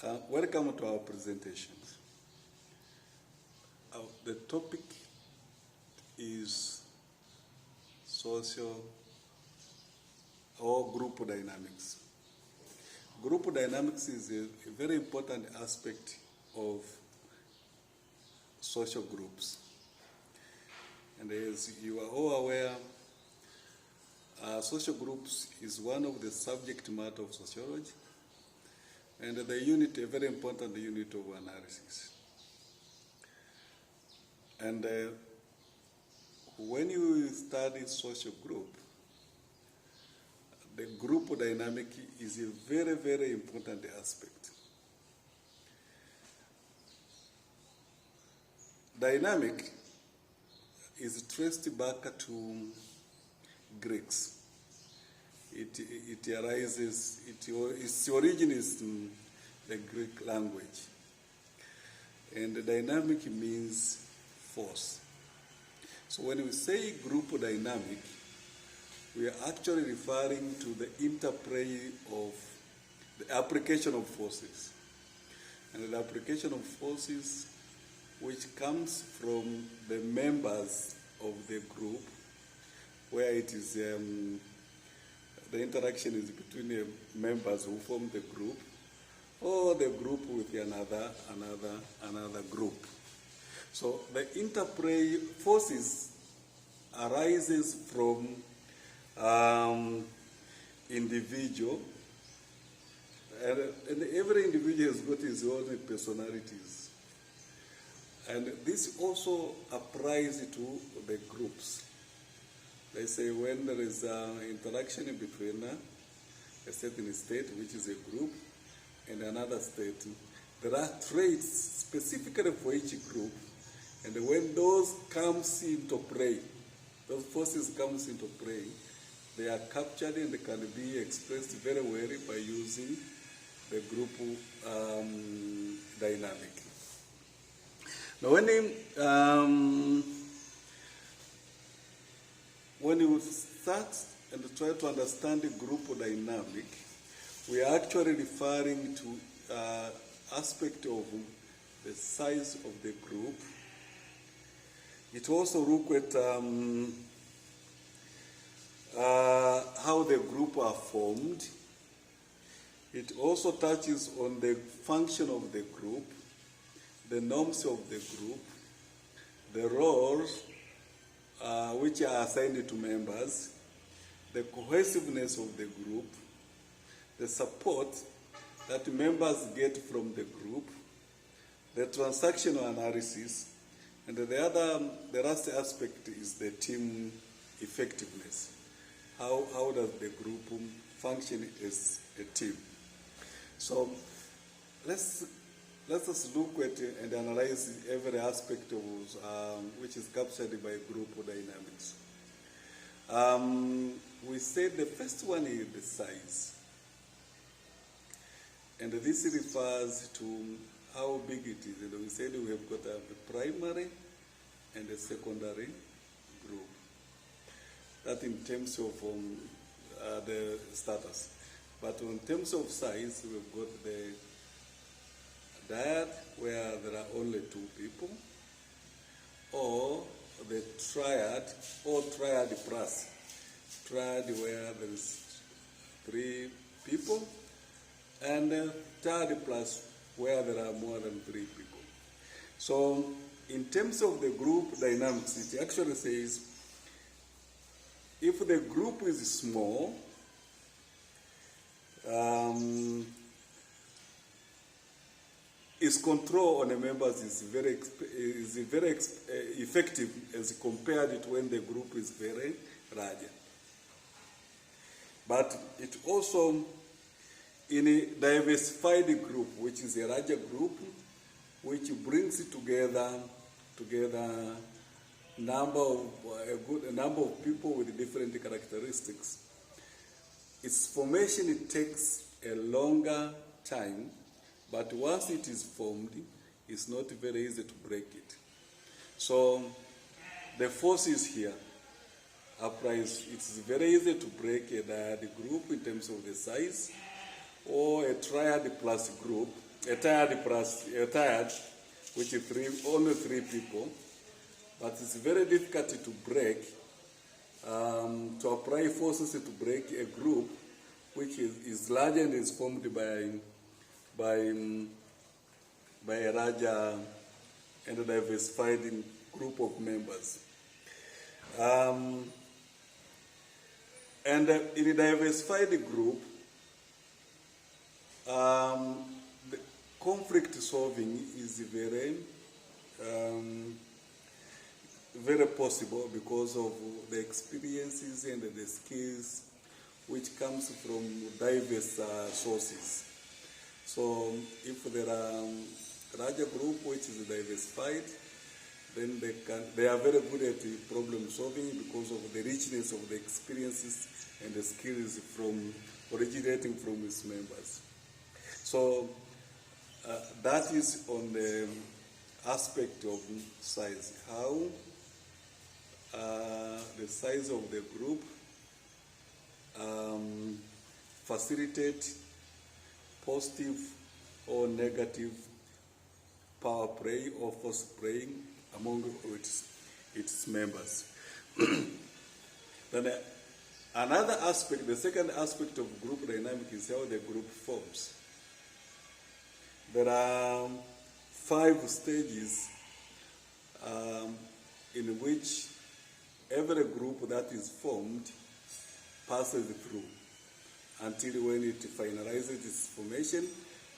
Welcome to our presentations. The topic is social or group dynamics. Group dynamics is a very important aspect of social groups. And as you are all aware, social groups is one of the subject matter of sociology, and the unit, a very important unit of analysis. And when you study social group, the group dynamic is a very, very important aspect. Dynamic is traced back to Greeks. It arises, its origin is in the Greek language. And the dynamic means force. So when we say group dynamic, we are actually referring to the interplay of the application of forces. And the application of forces which comes from the members of the group, where it is the interaction is between the members who form the group, or the group with another group. So the interplay forces arises from individual, and every individual has got his own personalities. And this also applies to the groups. They say when there is an interaction between a certain state, which is a group, and another state, there are traits specifically for each group, and when those comes into play, those forces comes into play, they are captured and they can be expressed very well by using the group dynamic. Now, when you start and try to understand the group dynamic, we are actually referring to aspect of the size of the group. It also looks at how the group are formed. It also touches on the function of the group, the norms of the group, the roles which are assigned to members, the cohesiveness of the group, the support that members get from the group, the transactional analysis, and the last aspect is the team effectiveness. How does the group function as a team? So let's look at and analyze every aspect of which is captured by group dynamics. We said the first one is the size. And this refers to how big it is. And we said we have got a primary and a secondary group. That in terms of the status. But in terms of size, we've got the dyad, where there are only two people, or the triad, or triad plus. Triad where there is three people, and triad plus where there are more than three people. So in terms of the group dynamics, it actually says if the group is small, its control on the members is very effective as compared to when the group is very large. But it also, in a diversified group, which is a larger group, which brings together a number of people with different characteristics, its formation, it takes a longer time, but once it is formed, it's not very easy to break it. So the forces here applies. It's very easy to break a dyad group in terms of the size, or a triad plus group a tired, which is only three people, but it's very difficult to break, to apply forces to break a group which is large and is formed by a larger and diversified group of members. And in a diversified group, the conflict solving is very possible because of the experiences and the skills which comes from diverse sources. So if there are a larger group which is diversified, then they are very good at problem solving because of the richness of the experiences and the skills originating from its members. So that is on the aspect of size, how the size of the group facilitate positive or negative power play or force playing among its members. Then another aspect, the second aspect of group dynamic is how the group forms. There are 5 stages in which every group that is formed passes through until when it finalizes its formation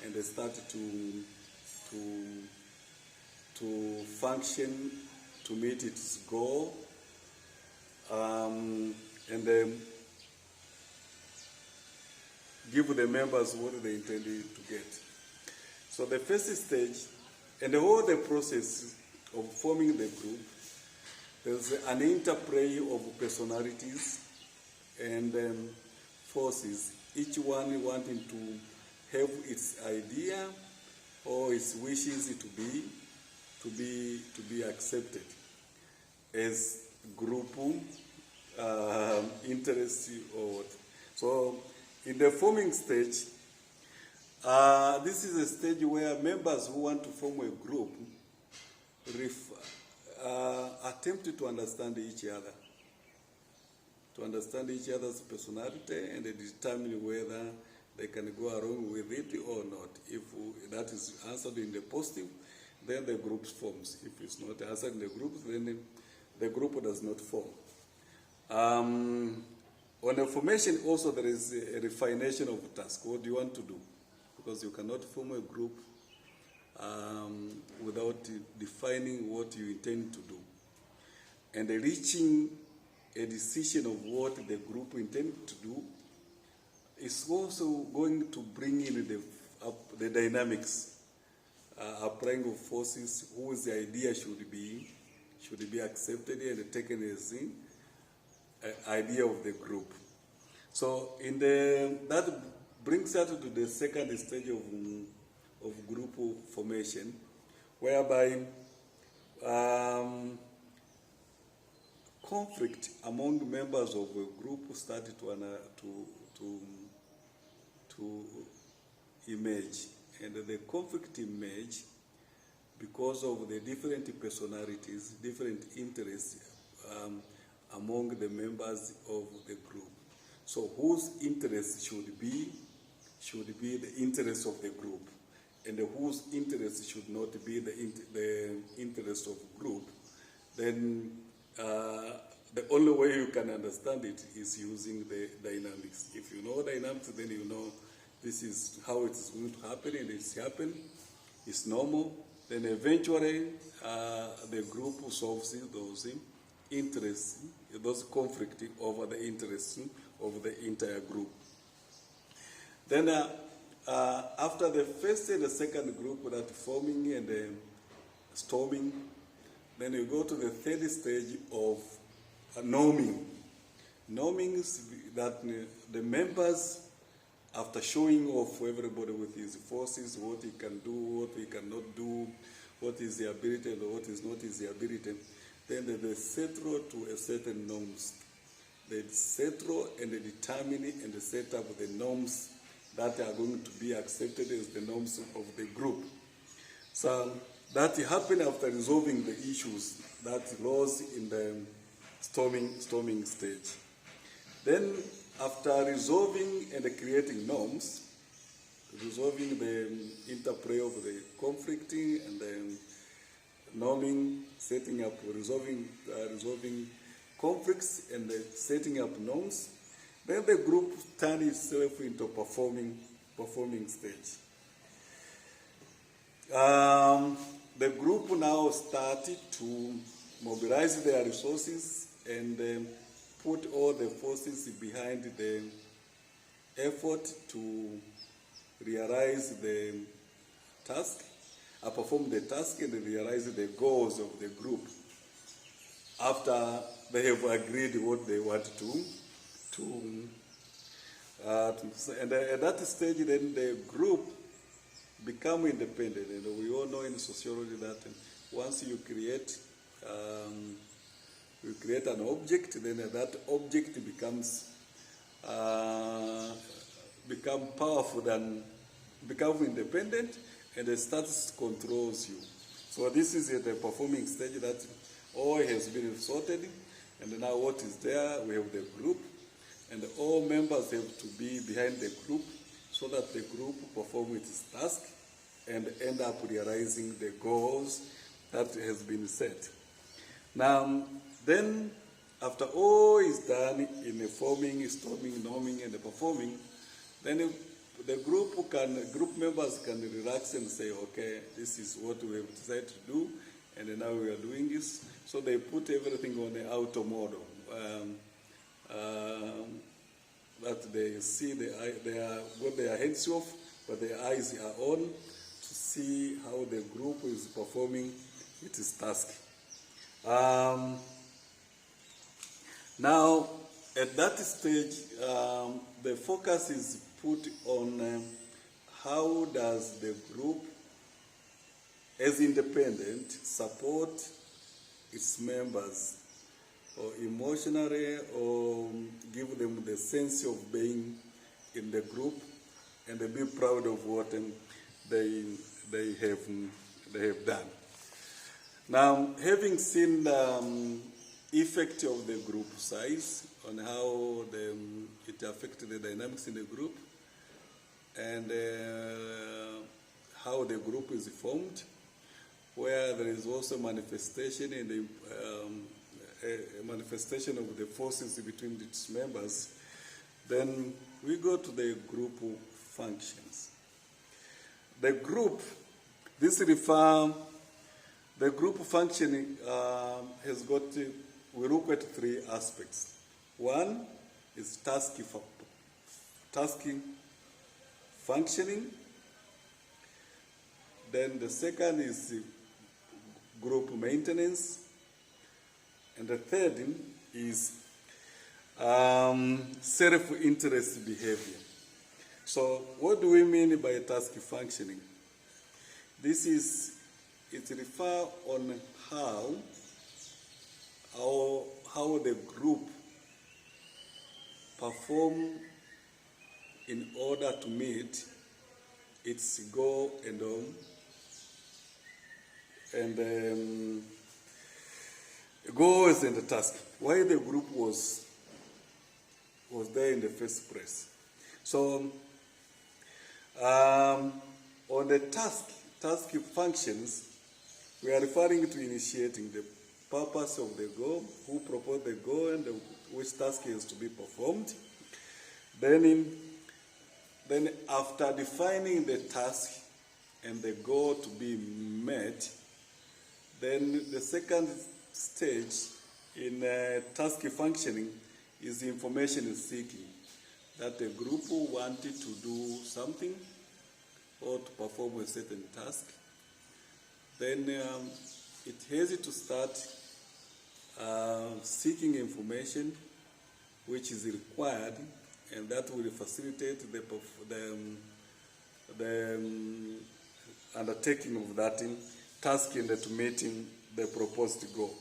and they start to function to meet its goal, and then give the members what they intended to get. So the first stage, and the whole process of forming the group, there's an interplay of personalities and forces, each one wanting to have its idea or its wishes to be accepted as group interest or what. So in the forming stage, this is a stage where members who want to form a group attempt to understand each other, to understand each other's personality and determine whether they can go along with it or not. If that is answered in the positive, then the group forms. If it's not answered in the group, then the group does not form. On the formation also there is a refination of task. What do you want to do? Because you cannot form a group without defining what you intend to do. And reaching a decision of what the group intends to do is also going to bring in the dynamics, applying of forces, whose idea should be accepted and taken as the idea of the group. So that brings us to the second stage of group formation, whereby conflict among members of a group started to emerge, and the conflict emerged because of the different personalities, different interests among the members of the group. So whose interest should be the interest of the group, and whose interest should not be the interest of the group, then the only way you can understand it is using the dynamics. If you know dynamics, then you know this is how it is going to happen, and it's happened, it's normal. Then eventually the group solves those interests, those conflicts over the interests of the entire group. Then after the first and the second group that forming and storming, then you go to the third stage of norming. Norming is that the members, after showing off everybody with his forces, what he can do, what he cannot do, what is the ability and what is not his ability, then they settle to a certain norms. They settle and they determine and they set up the norms that are going to be accepted as the norms of the group. So that happened after resolving the issues that arose in the storming stage. Then after resolving and creating norms, resolving the interplay of the conflicting and then norming, setting up, resolving conflicts and setting up norms, then the group turned itself into performing stage. The group now started to mobilize their resources and put all the forces behind the effort to realize the task, perform the task and realize the goals of the group after they have agreed what they want to and at that stage then the group become independent. And we all know in sociology that once you create an object, then that object becomes become powerful and become independent, and the status controls you. So this is at the performing stage that all has been sorted, and now what is there? We have the group, and all members have to be behind the group so that the group perform its task and end up realizing the goals that has been set. Now, then, after all is done in the forming, storming, norming, and the performing, then the group members can relax and say, okay, this is what we have decided to do, and now we are doing this. So they put everything on the auto model. That they see, they are got their heads off, but their eyes are on to see how the group is performing its task. Now, at that stage, the focus is put on how does the group, as independent, support its members, or emotionally, or give them the sense of being in the group, and be proud of what they have done. Now, having seen the effect of the group size on how it affected the dynamics in the group, and how the group is formed, where there is also manifestation in the a manifestation of the forces between its members, then we go to the group functions. The group, the group functioning has got, we look at three aspects. One is tasking functioning. Then the second is group maintenance. And the third is self-interest behavior. So what do we mean by task functioning? It refers on how the group perform in order to meet its goal and goals and the task. Why the group was there in the first place. So on the task functions, we are referring to initiating the purpose of the goal, who proposed the goal, and which task is to be performed. Then after defining the task and the goal to be met, then the second stage in task functioning is information seeking. That the group wanted to do something or to perform a certain task. Then it has to start seeking information which is required, and that will facilitate the undertaking of that task and to meeting the proposed goal.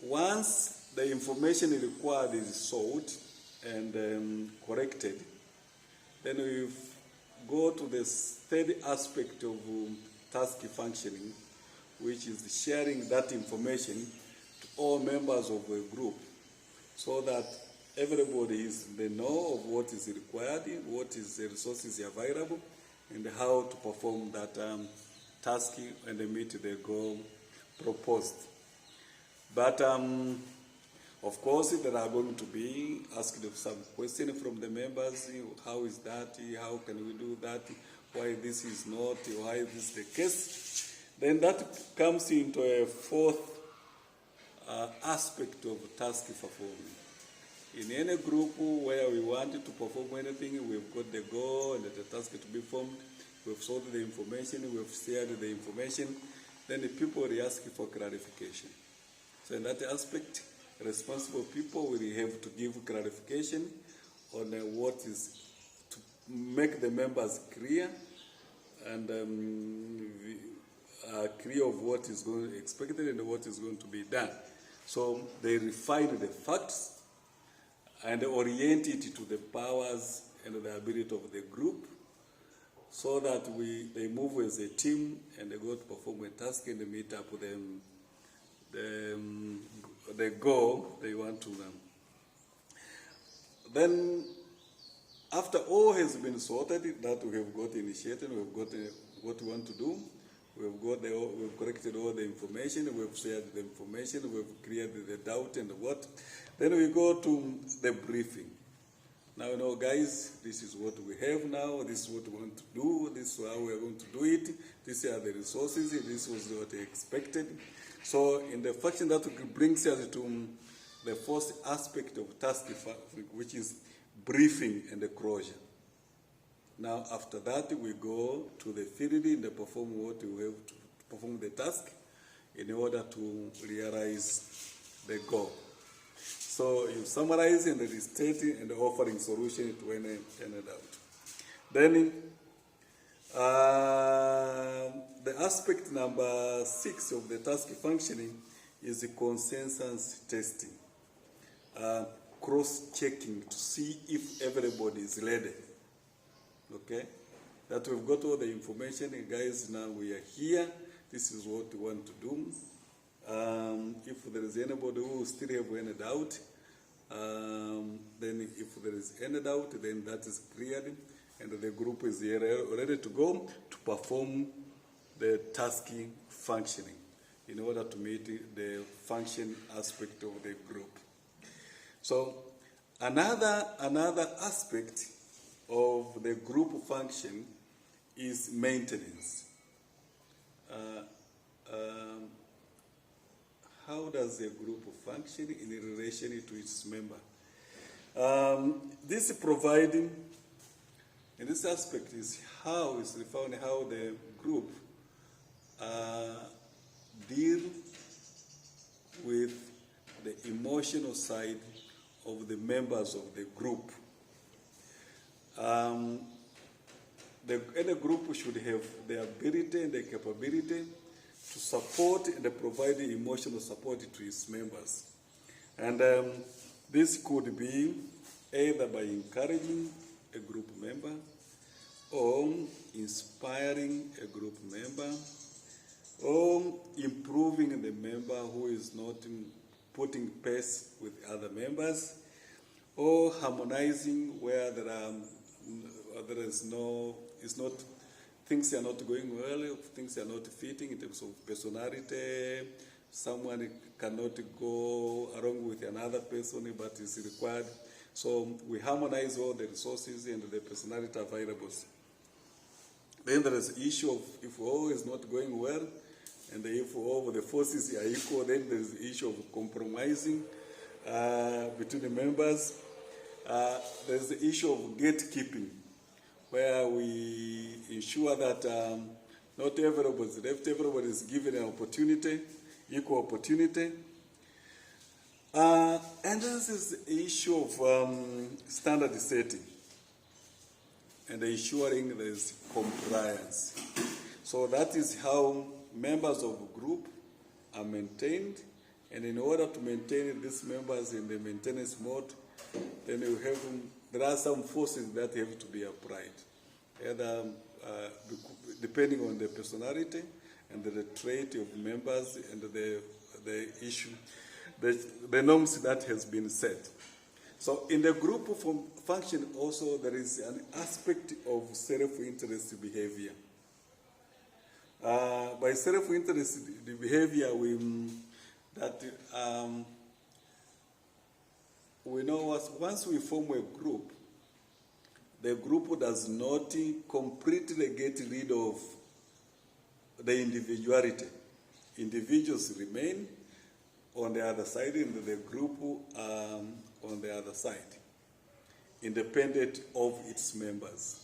Once the information required is sought and corrected, Then we go to the third aspect of task functioning, which is sharing that information to all members of a group, so that everybody is in the know of what is required, what is the resources available, and how to perform that task and meet the goal proposed. But of course, there are going to be asked some questions from the members. How is that? How can we do that? Why this is not? Why this is the case? Then that comes into a fourth aspect of task performing. In any group where we want to perform anything, we've got the goal and the task to be formed. We've sought the information, we've shared the information. Then the people will ask for clarification. So in that aspect, responsible people will have to give clarification on what is to make the members clear and clear of what is going expected and what is going to be done. So they refine the facts and orient it to the powers and the ability of the group, so that they move as a team and they go to perform a task and they meet up with them. The goal they want to then after all has been sorted, that we have got initiated, we've got what we want to do, we've collected all the information, we've shared the information, we've cleared the doubt and what, then we go to the briefing. Now, guys, this is what we have now, this is what we want to do, this is how we are going to do it, these are the resources, this was what I expected. So in the function that brings us to the first aspect of task, which is briefing and the closure. Now after that we go to the field and perform what we have to perform the task in order to realize the goal. So you summarize and restate and offering solution to any doubt. Then the aspect number 6 of the task functioning is the consensus testing, cross-checking to see if everybody is ready. Okay, that we've got all the information, and guys, now we are here. This is what we want to do. If there is anybody who still have any doubt, then if there is any doubt, then that is cleared, and the group is ready to go to perform the task functioning in order to meet the function aspect of the group. So another aspect of the group function is maintenance. How does a group function in relation to its member? This providing, in this aspect, is how is found how the group deal with the emotional side of the members of the group. Any group should have the ability and the capability to support and provide emotional support to its members. And this could be either by encouraging a group member or inspiring a group member or improving the member who is not putting pace with other members, or harmonizing where things are not going well, things are not fitting in terms of personality. Someone cannot go along with another person, but is required. So we harmonize all the resources and the personality available. Then there is the issue of if all is not going well, and if all the forces are equal, then there is the issue of compromising between the members. There is the issue of gatekeeping, where we ensure that not everybody is left, everybody is given an opportunity, equal opportunity. And this is the issue of standard setting and ensuring there is compliance. So that is how members of a group are maintained, and in order to maintain these members in the maintenance mode, then you have there are some forces that have to be applied, either depending on the personality and the trait of members and the issue, the norms that has been set. So in the group function also there is an aspect of self-interest behavior. By self-interest behavior, we know once we form a group, the group does not completely get rid of the individuality. Individuals remain on the other side and the group on the other side, independent of its members.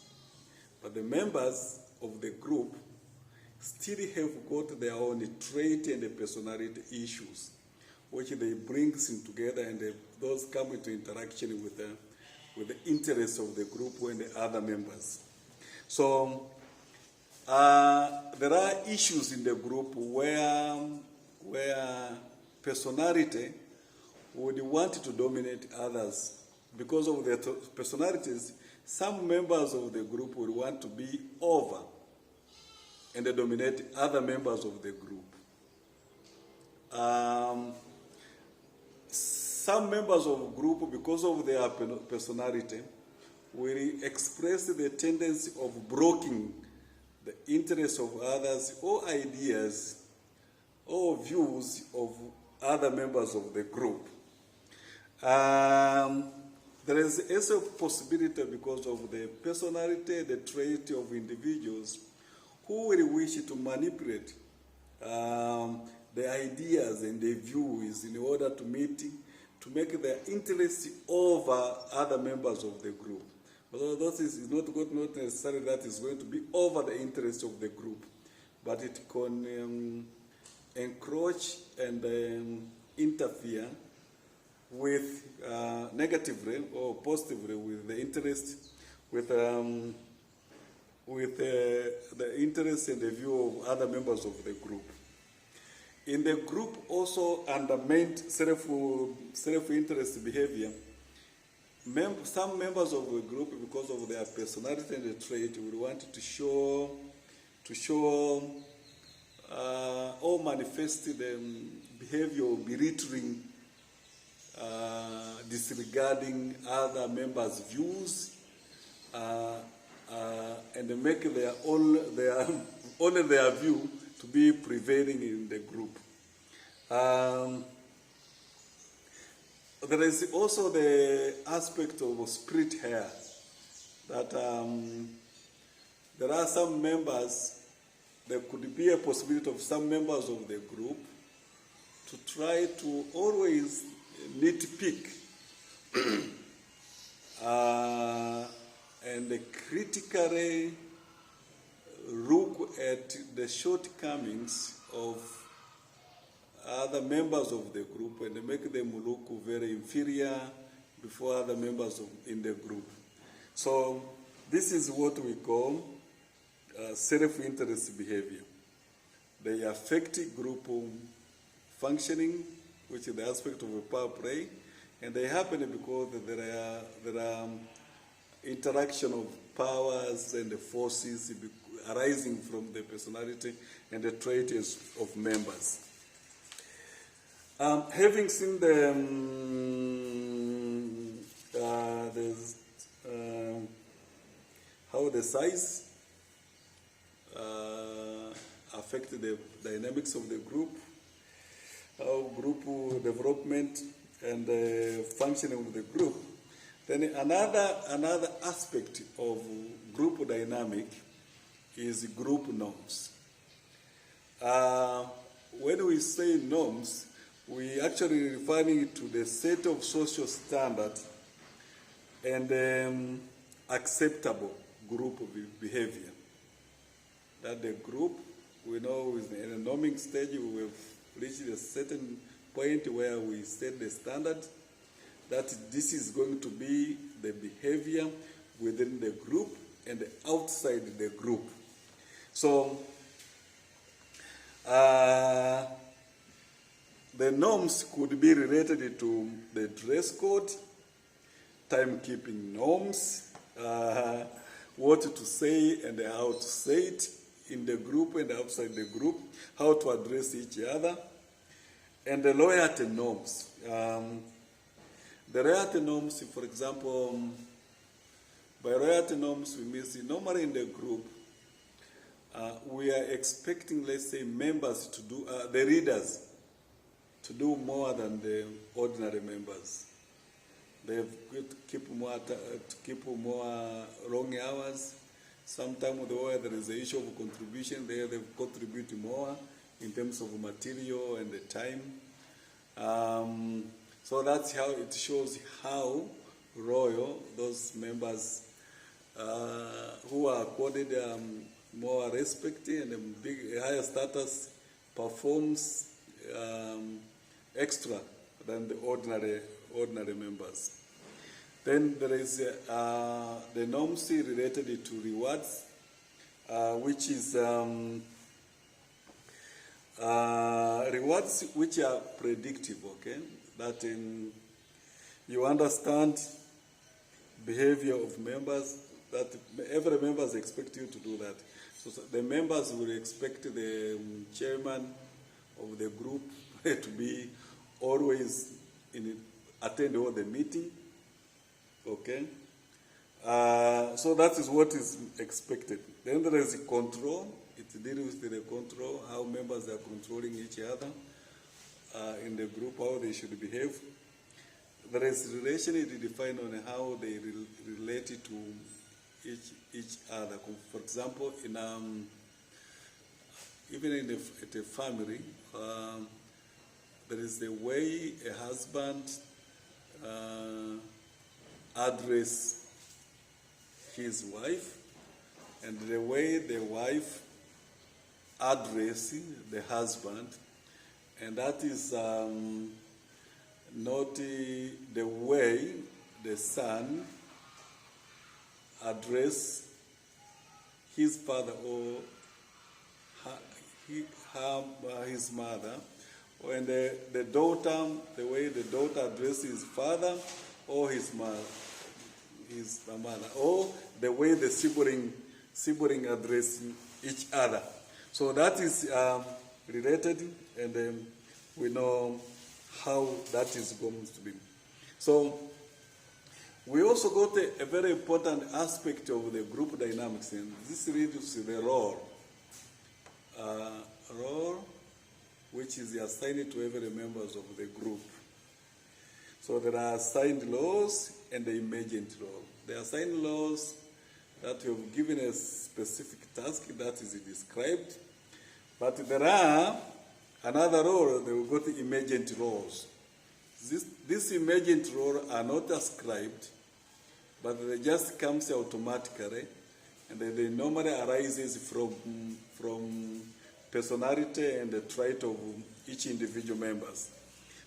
But the members of the group still have got their own trait and personality issues, which they bring together, and those come into interaction with the interests of the group and the other members. So there are issues in the group where personality would want to dominate others. Because of their personalities, some members of the group would want to be over and they dominate other members of the group. Some members of the group, because of their personality, will express the tendency of blocking the interests of others or ideas or views of other members of the group. There is also a possibility, because of the personality, the trait of individuals, who will wish to manipulate the ideas and the views in order to make their interests over other members of the group. Although that is not necessarily that is going to be over the interests of the group, but it can encroach and interfere with negatively or positively with the interest, with the interest and the view of other members of the group. In the group also undermined self-interest behavior. Some members of the group, because of their personality and the trait, will want to show or manifest the behavior of belittling, disregarding other members' views, and make only their view to be prevailing in the group. There is also the aspect of split hair, that there are some members, there could be a possibility of some members of the group to try to always nitpick and critically look at the shortcomings of other members of the group and make them look very inferior before other members in the group. So this is what we call self-interest behavior. They affect group functioning, which is the aspect of a power play, and they happen because there are interaction of powers and the forces arising from the personality and the traits of members. Having seen how the size affect the dynamics of the group, how group development and the functioning of the group, then another aspect of group dynamic is group norms. When we say norms, we actually referring to the set of social standards and acceptable group behavior. That the group, we know is in a norming stage, we have reached a certain point where we set the standard that this is going to be the behavior within the group and outside the group. So the norms could be related to the dress code, timekeeping norms, what to say and how to say it in the group and outside the group, how to address each other, and the loyalty norms. The loyalty norms, for example, by loyalty norms we mean normally in the group we are expecting, let's say, members to do, the leaders to do more than the ordinary members. They've got to keep more long hours. Sometimes there is an issue of contribution, they contribute more in terms of material and the time. So that's how it shows how royal those members who are accorded more respect and a higher status performs extra than the ordinary members. Then there is the norms related to rewards, which is rewards which are predictive, okay? That you understand behavior of members, that every member is expect you to do that. So the members will expect the chairman of the group to be always attend all the meeting, okay? So that is what is expected. Then there is control. It deals with the control, how members are controlling each other in the group, how they should behave. There is relation, it is defined on how they relate to each other. For example, in even in a family, there is the way a husband address his wife, and the way the wife address the husband, and that is not the way the son address his father or his mother, and the daughter, the way the daughter addresses his father or his mother, or the way the sibling address each other. So that is related, and we know how that is going to be. So we also got a very important aspect of the group dynamics, and this leads to the role. Role which is assigned to every members of the group. So there are assigned roles and the emergent role. The assigned roles that you have given a specific task that is described, but there are another role, they will go to emergent roles. These emergent roles are not ascribed, but they just comes automatically, and they normally arises from personality and the trait of each individual members.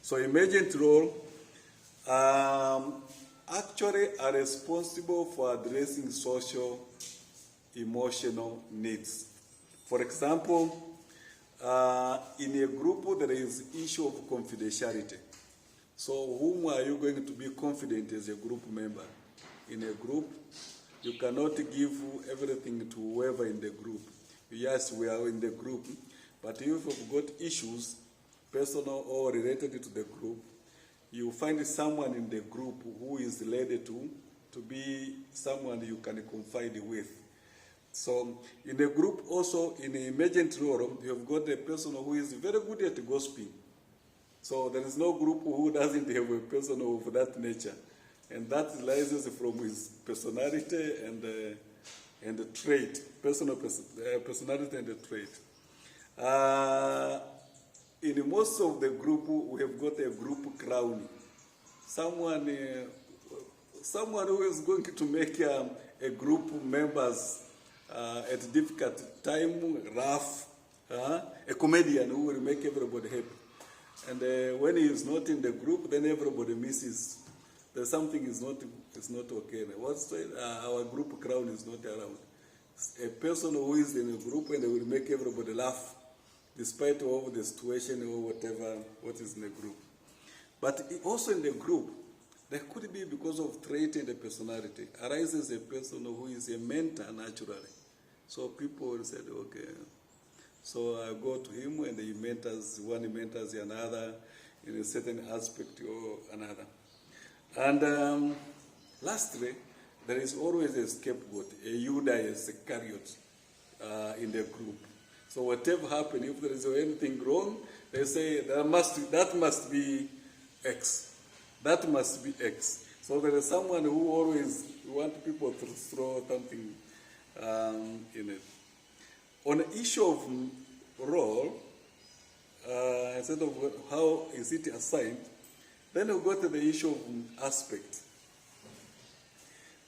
So emergent role actually are responsible for addressing social, emotional needs. For example, in a group there is issue of confidentiality. So whom are you going to be confident as a group member? In a group, you cannot give everything to whoever in the group. Yes, we are in the group, but if you've got issues, personal or related to the group, you find someone in the group who is ready to be someone you can confide with. So in the group also, in the emergent role, you have got a person who is very good at gossiping. So there is no group who doesn't have a person of that nature. And that arises from his personality and the trait, personality and the trait. In most of the group, we have got a group crowning. Someone who is going to make a group members at a difficult time rough, a comedian who will make everybody happy. And when he is not in the group, then everybody misses. There's something is not okay. Our group crown is not around. A person who is in a group and they will make everybody laugh, despite all the situation or whatever what is in the group. But also in the group, There could be because of trait and the personality. Arises a person who is a mentor naturally. So people will say, okay, so I go to him and he mentors, one mentors another in a certain aspect or another. And lastly, there is always a scapegoat, a Judas Iscariot in the group. So whatever happens, if there is anything wrong, they say that must be X. That must be X. So there is someone who always wants people to throw something in it. On the issue of role, instead of how is it assigned, then we go to the issue of aspect.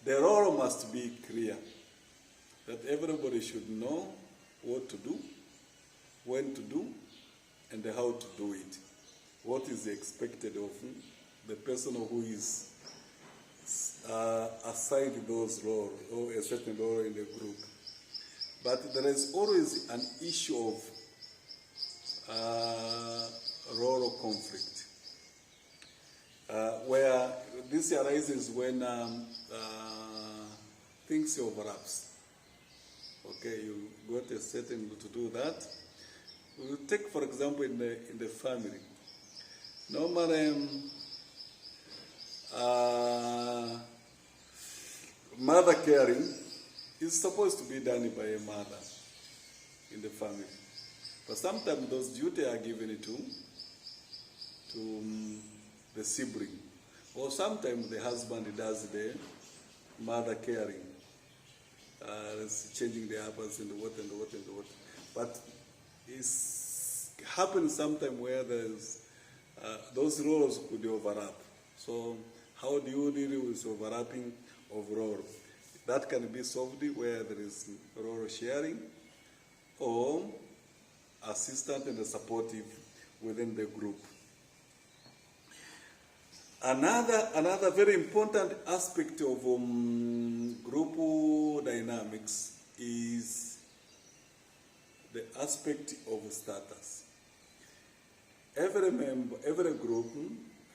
The role must be clear, that everybody should know what to do, when to do, and how to do it. What is expected of the person who is assigned those roles or a certain role in the group. But there is always an issue of role conflict, where this arises when things overlaps. Okay, you got a certain to do that. We take, for example, in the family. Normally, mother caring is supposed to be done by a mother in the family. But sometimes those duties are given to the sibling. Or sometimes the husband does the mother caring, changing the apples and what and what and what. But it happens sometimes where there's those roles could overlap. So how do you deal with overlapping of roles? That can be solved where there is role sharing or assistant and supportive within the group. Another very important aspect of group dynamics is the aspect of status. Every member, every group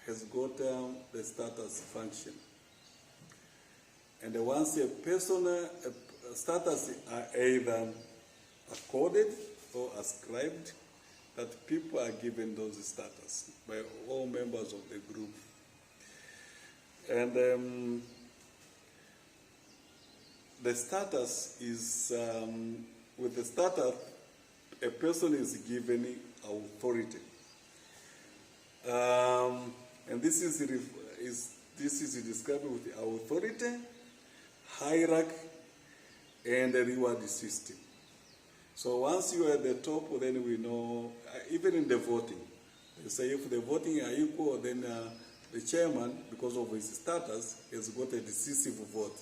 has got the status function. And once a person status are either accorded or ascribed, that people are given those status by all members of the group. And the status is, with the status, a person is given authority. And this is described with the authority, hierarchy, and the reward system. So once you are at the top, then we know, even in the voting, they say if the voting are equal, then the chairman, because of his status, has got a decisive vote.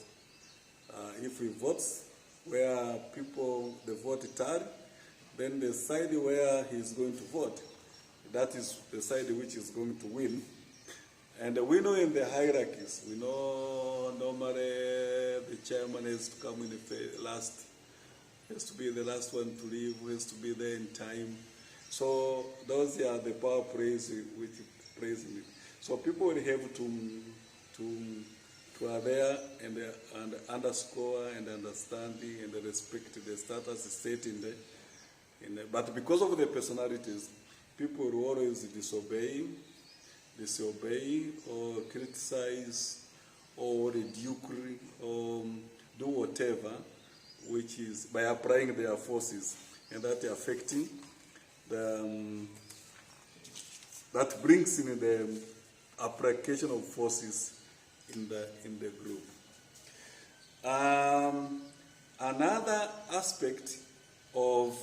If he votes where people, the vote tally, then the side where he's going to vote, that is the side which is going to win. And we know in the hierarchies, we know normally the chairman has to come in the last, has to be the last one to leave, has to be there in time. So those are the power plays which plays in it. So people will have to are there and underscore and understanding and respect the status set in the, but because of the personalities, people will always disobey or criticize or ridicule or do whatever, which is by applying their forces, and that affecting the, that brings in the application of forces in the group. Another aspect of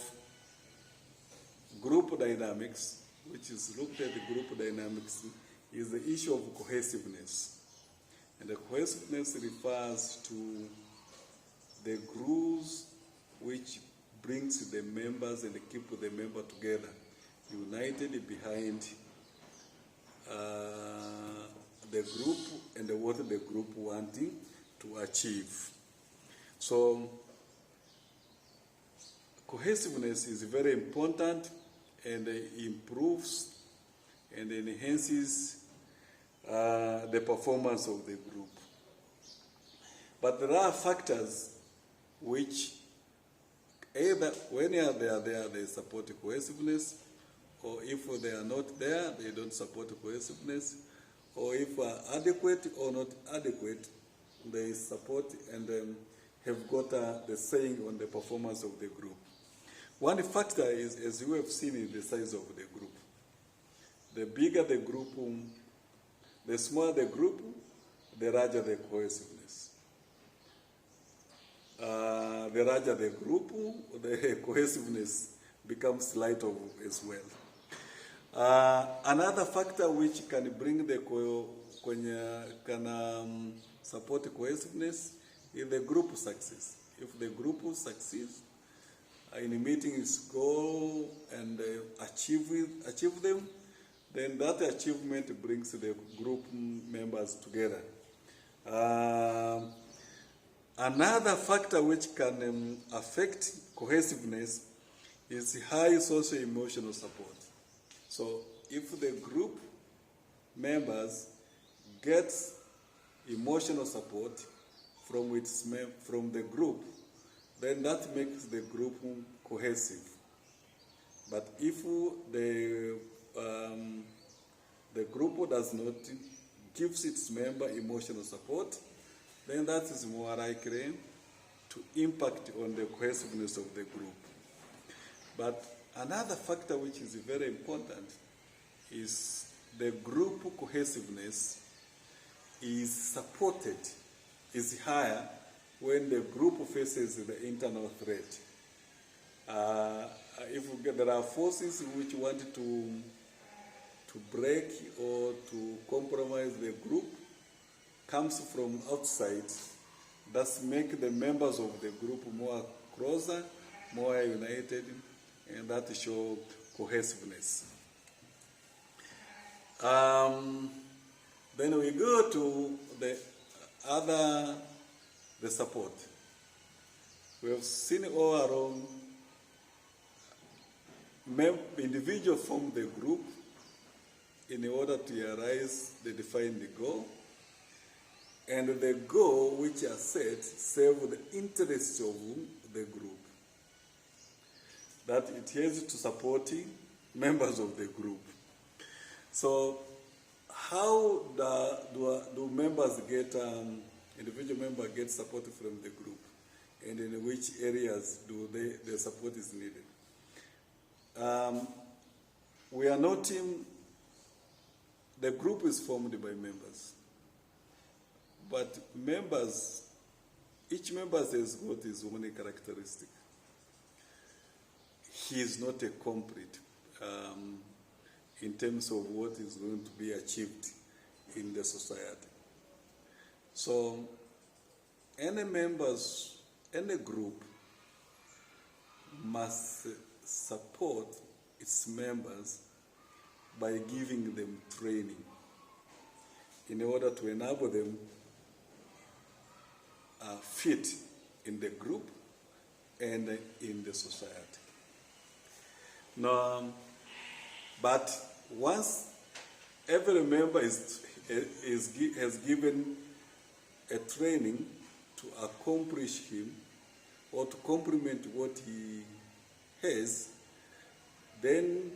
group dynamics, which is looked at the group dynamics, is the issue of cohesiveness. And the cohesiveness refers to the grooves which brings the members and keep the member together, united behind the group and what the group wanting to achieve. So cohesiveness is very important and improves and enhances the performance of the group. But there are factors which either when they are there, they support cohesiveness, or if they are not there, they don't support cohesiveness, or if adequate or not adequate, they support and have got the saying on the performance of the group. One factor is, as you have seen, in the size of the group. The bigger the group, the smaller the group, the larger the cohesiveness. The larger the group, the cohesiveness becomes lighter as well. Another factor which can bring the support cohesiveness is the group success. If the group succeeds in meeting its goal and achieve them, then that achievement brings the group members together. Another factor which can affect cohesiveness is high socio-emotional support. So if the group members get emotional support from the group, then that makes the group cohesive. But if the group does not give its member emotional support, then that is more likely to impact on the cohesiveness of the group. But another factor which is very important is the group cohesiveness is supported, is higher when the group faces the internal threat. If there are forces which want to break or to compromise the group, comes from outside, thus make the members of the group more closer, more united, and that show cohesiveness. Then we go to the support. We have seen all around individuals form the group in order to realize the defined goal, and the goal which are set serve the interests of the group. That it has to support members of the group. So how do members get, individual members get support from the group? And in which areas do their support is needed? We are noting the group is formed by members. But each member has got his own characteristic. He is not a complete in terms of what is going to be achieved in the society. So any group must support its members by giving them training in order to enable them fit in the group and in the society. Now, but once every member has given a training to accomplish him or to complement what he has, then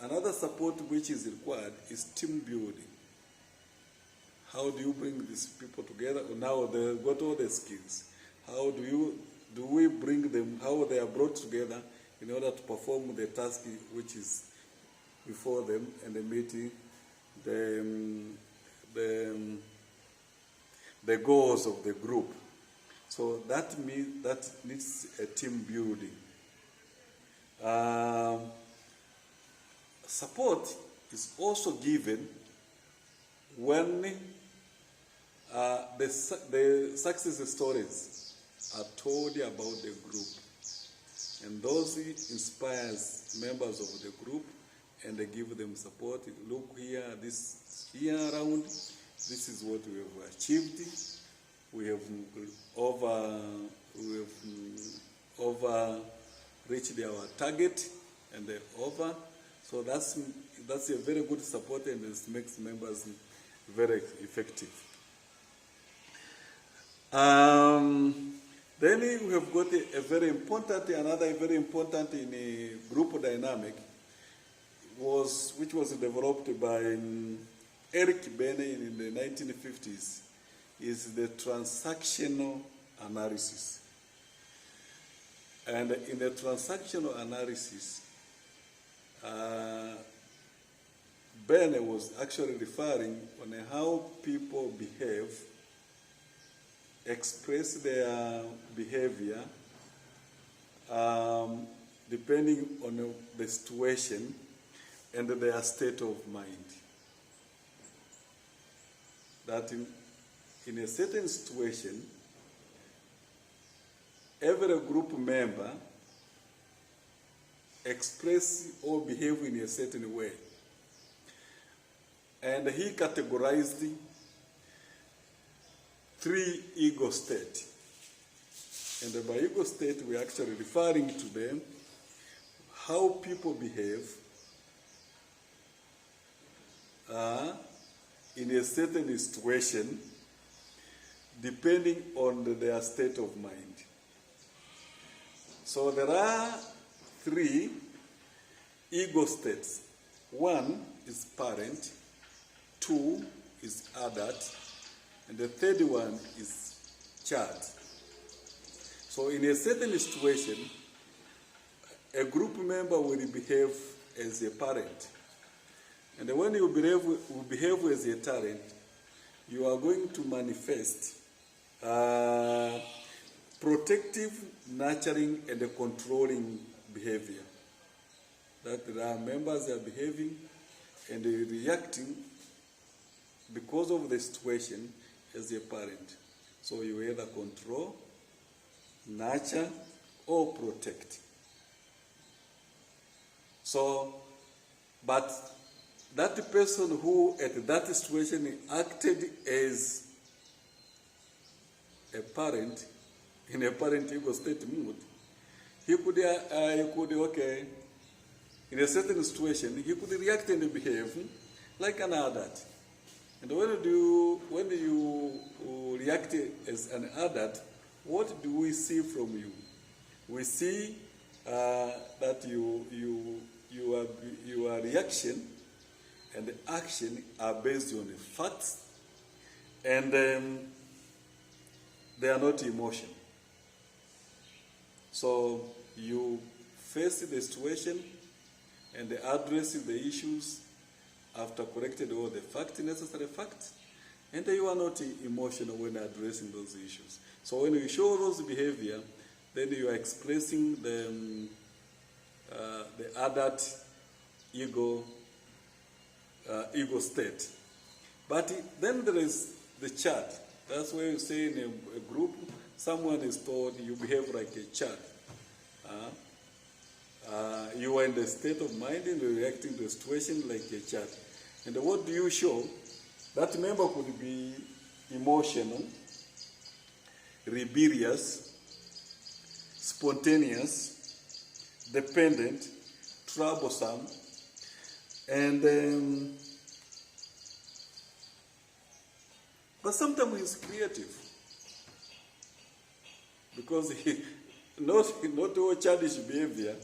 another support which is required is team building. How do you bring these people together? Now they've got all the skills. How do we bring them, how they are brought together in order to perform the task which is before them and meeting the goals of the group. So that means that needs a team building. Support is also given when the success stories are told about the group, and those inspires members of the group and they give them support. Look here, this here around, this is what we have achieved. We have over reached our target and over. So that's a very good support, and it makes members very effective. Then we have got another very important in a group dynamic which was developed by Eric Bene in the 1950s, is the transactional analysis. And in the transactional analysis, Bene was actually referring on how people behave, express their behavior, depending on the situation and their state of mind. That in a certain situation, every group member express or behave in a certain way. And he categorized 3 ego states. And by ego state, we're actually referring to them, how people behave in a certain situation, depending on their state of mind. So there are 3 ego states. 1 is parent, 2 is adult, and the 3rd one is child. So in a certain situation, a group member will behave as a parent. And when you behave as a parent, you are going to manifest protective, nurturing, and controlling behavior. That there are members that are behaving and reacting because of the situation as a parent. So you either control, nurture, or protect. So, but that person who at that situation acted as a parent, in a parent ego state mood, he could okay, in a certain situation, he could react and behave like an adult. And when you react as an adult, what do we see from you? We see that your reaction and action are based on the facts, and they are not emotion. So you face the situation and address the issues after corrected all the necessary facts, and you are not emotional when addressing those issues. So when you show those behavior, then you are expressing the adult ego state. But then there is the child. That's where you say in a group, someone is told you behave like a child. You are in the state of mind and reacting to the situation like a child. And what do you show? That member could be emotional, rebellious, spontaneous, dependent, troublesome, and but sometimes he's creative, because not all childish behavior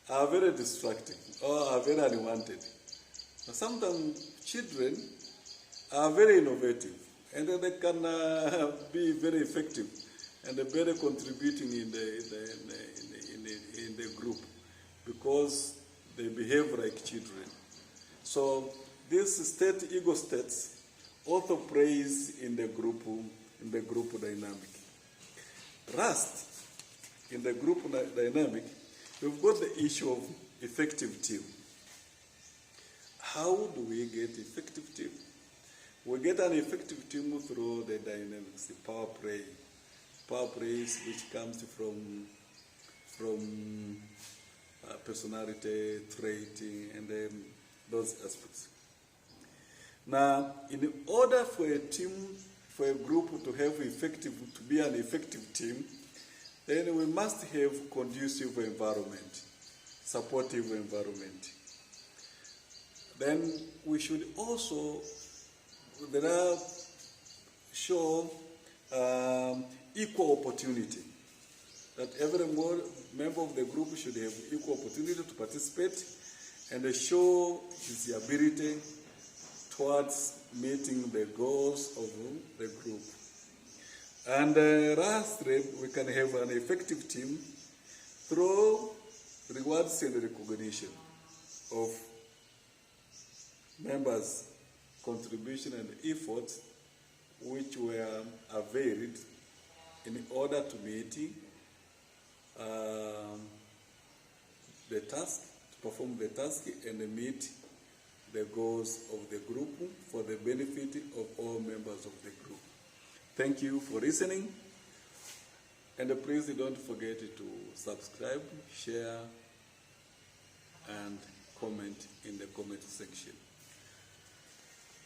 are very destructive or are very unwanted. But sometimes children are very innovative, and they can be very effective and very contributing in the group, because they behave like children. So these ego states also plays in the group dynamic. Last, in the group dynamic, we've got the issue of effective team. How do we get effective team? We get an effective team through the dynamics, the power play. Power plays which comes from personality, trait, and those aspects. Now, in order for a team, for a group to be an effective team, then we must have conducive environment, supportive environment. Then we should also there are show equal opportunity, that every member of the group should have equal opportunity to participate and show his ability towards meeting the goals of the group. And lastly, we can have an effective team through rewards and recognition of members' contribution and efforts which were availed in order to meet the task, to perform the task and meet the goals of the group for the benefit of all members of the group. Thank you for listening, and please don't forget to subscribe, share, and comment in the comment section.